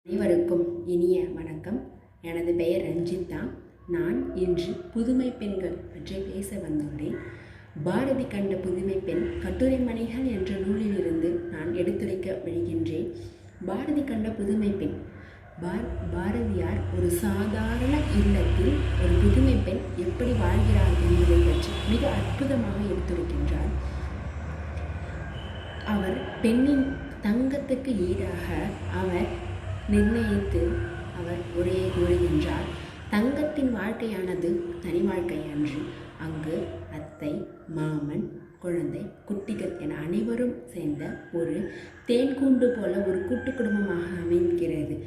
அனைவருக்கும் இனிய வணக்கம். எனது பெயர் ரஞ்சிதா. நான் இன்று புதுமை பெண்கள் பற்றி பேச வந்துள்ளேன். பாரதி கண்ட புதுமை பெண் கட்டுரை மணிகள் என்ற நூலிலிருந்து நான் எடுத்துரைக்க விழுகின்றேன். பாரதி கண்ட புதுமை பெண். பாரதியார் ஒரு சாதாரண இல்லத்தில் ஒரு புதுமை பெண் எப்படி வாழ்கிறார் என்பதை பற்றி மிக அற்புதமாக எடுத்துரைக்கின்றார். அவர் பெண்ணின் தங்கத்துக்கு ஈடாக அவர் நிர்ணயித்து அவர் உரையை கூறுகின்றார். தங்கத்தின் வாழ்க்கையானது தனி வாழ்க்கை அன்று. அங்கு அத்தை, மாமன், குழந்தை, குட்டிகள் என அனைவரும் சேர்ந்த ஒரு தேன்கூண்டு போல ஒரு கூட்டு குடும்பமாக அமைக்கிறது.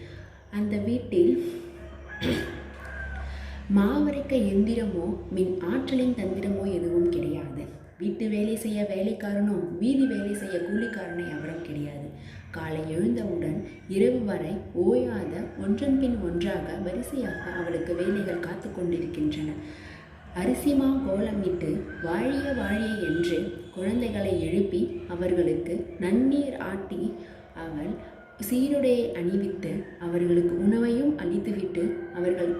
அந்த வீட்டில் மாவரைக்க எந்திரமோ மின் ஆற்றலின் தந்திரமோ எதுவும் கிடையாது. வீட்டு வேலை செய்ய வேலைக்காரனோ வீதி வேலை செய்ய கூலிக்காரனோ எவரும் கிடையாது. காலை எழுந்தவுடன் இரவு வரை ஓயாத ஒன்றன் பின் ஒன்றாக வரிசையாக அவளுக்கு வேலைகள் காத்து கொண்டிருக்கின்றன. அரிசிமா கோலமிட்டு வாழிய வாழிய என்று குழந்தைகளை எழுப்பி அவர்களுக்கு நன்னீர் ஆட்டி அவள் சீருடையை அணிவித்து அவர்களுக்கு உணவையும் அளித்துவிட்டு அவர்கள்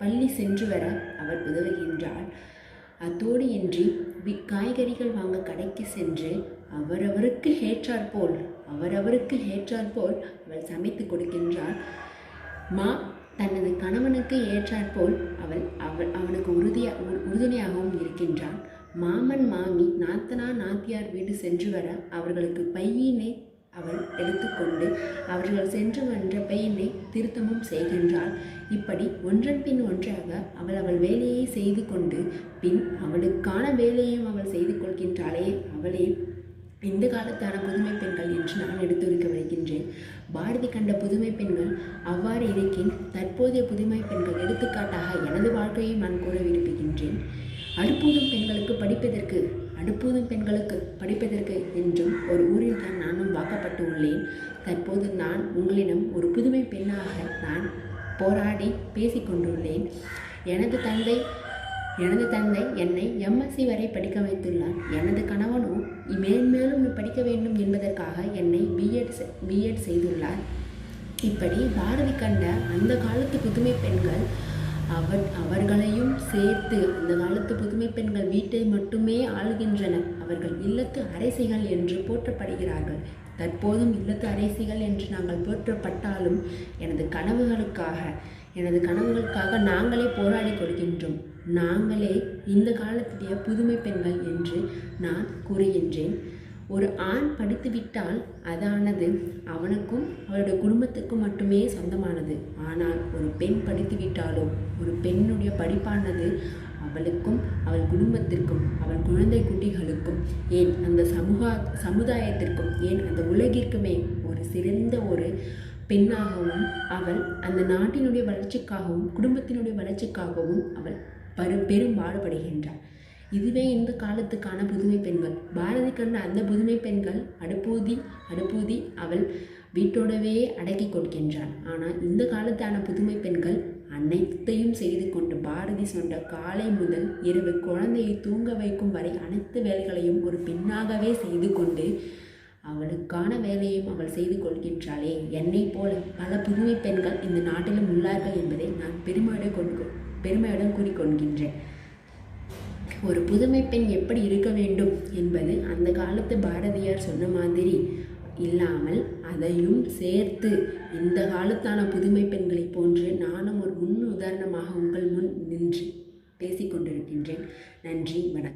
பள்ளி சென்று வர அவள் உதவுகின்றாள். அத்தோடு இன்றி காய்கறிகள் வாங்க கடைக்கு சென்று அவரவருக்கு ஏற்றாற்போல் அவள் சமைத்து கொடுக்கின்றாள். தனது கணவனுக்கு ஏற்றாற்போல் அவனுக்கு உறுதுணையாகவும் இருக்கின்றாள். மாமன், மாமி, நாத்தனார், நாத்தியார் வீடு சென்று வர அவர்களுக்கு பையினை அவள் எடுத்துக்கொண்டு அவர்கள் சென்று வந்த பையனை திருத்தமும் செய்கின்றாள். இப்படி ஒன்றன் பின் ஒன்றாக அவள் வேலையை செய்து கொண்டு பின் அவளுக்கான வேலையையும் அவள் செய்து கொள்கின்றாளே, அவளே இந்த காலத்தான புதுமை பெண்கள் என்று நான் எடுத்துரைக்க வருகின்றேன். பாரதி கண்ட புதுமை பெண்கள் அவ்வாறு இருக்கின் தற்போதைய புதுமை பெண்கள் எடுத்துக்காட்டாக எனது வாழ்க்கையை நான் கூற விரும்புகின்றேன். அடுப்பூதும் பெண்களுக்கு படிப்பதற்கு என்றும் ஒரு ஊரில் தான் நானும் வாக்கப்பட்டு உள்ளேன். தற்போது நான் உங்களிடம் ஒரு புதுமை பெண்ணாக நான் போராடி பேசிக்கொண்டுள்ளேன். எனது தந்தை என்னை எம்எஸ்சி வரை படிக்க வைத்துள்ளார். எனது கணவனோ மேன்மேலும் படிக்க வேண்டும் என்பதற்காக என்னை பிஎட் செய்துள்ளார். இப்படி பாரதி கண்ட அந்த காலத்து புதுமை பெண்கள் அவர்களையும் சேர்த்து அந்த காலத்து புதுமை பெண்கள் வீட்டை மட்டுமே ஆளுகின்றனர். அவர்கள் இல்லத்து அரசிகள் என்று போற்றப்படுகிறார்கள். தற்போதும் இல்லத்து அரசிகள் என்று நாங்கள் போற்றப்பட்டாலும் எனது கனவுகளுக்காக நாங்களே போராடி கொடுக்கின்றோம். நாங்களே இந்த காலத்திலேயே புதுமை பெண்கள் என்று நான் கூறுகின்றேன். ஒரு ஆண் படித்துவிட்டால் அதானது அவனுக்கும் அவருடைய குடும்பத்துக்கும் மட்டுமே சொந்தமானது. ஆனால் ஒரு பெண் படித்துவிட்டாலோ ஒரு பெண்ணுடைய படிப்பானது அவளுக்கும் அவள் குடும்பத்திற்கும் அவள் குழந்தை குட்டிகளுக்கும் ஏன் அந்த சமுதாயத்திற்கும் ஏன் அந்த உலகிற்குமே ஒரு சிறந்த ஒரு பெண்ணாகவும் அவள் அந்த நாட்டினுடைய வளர்ச்சிக்காகவும் குடும்பத்தினுடைய வளர்ச்சிக்காகவும் அவள் பெரும் பாடுபடுகின்றாள். இதுவே இந்த காலத்துக்கான புதுமை பெண்கள். பாரதி கண்ட அந்த புதுமை பெண்கள் அடுப்பூதி அவள் வீட்டோடவே அடக்கி கொடுக்கின்றாள். ஆனால் இந்த காலத்தான புதுமை பெண்கள் அனைத்தையும் செய்து கொண்டு பாரதி சொன்ன காலை முதல் இரவு குழந்தையை தூங்க வைக்கும் வரை அனைத்து வேலைகளையும் ஒரு பெண்ணாகவே செய்து கொண்டு அவளுக்கான வேலையும் அவள் செய்து கொள்கின்றாளே. என்னை போல பல புதுமை பெண்கள் இந்த நாட்டிலும் உள்ளார்கள் என்பதை நான் பெருமையுடன் கூறிக்கொள்கின்றேன். ஒரு புதுமை பெண் எப்படி இருக்க வேண்டும் என்பது அந்த காலத்து பாரதியார் சொன்ன மாதிரி இல்லாமல் அதையும் சேர்த்து இந்த காலத்தான புதுமை பெண்களை போன்று நானும் ஒரு உதாரணமாக உங்கள் முன் நின்று பேசிக்கொண்டிருக்கின்றேன். நன்றி, வணக்கம்.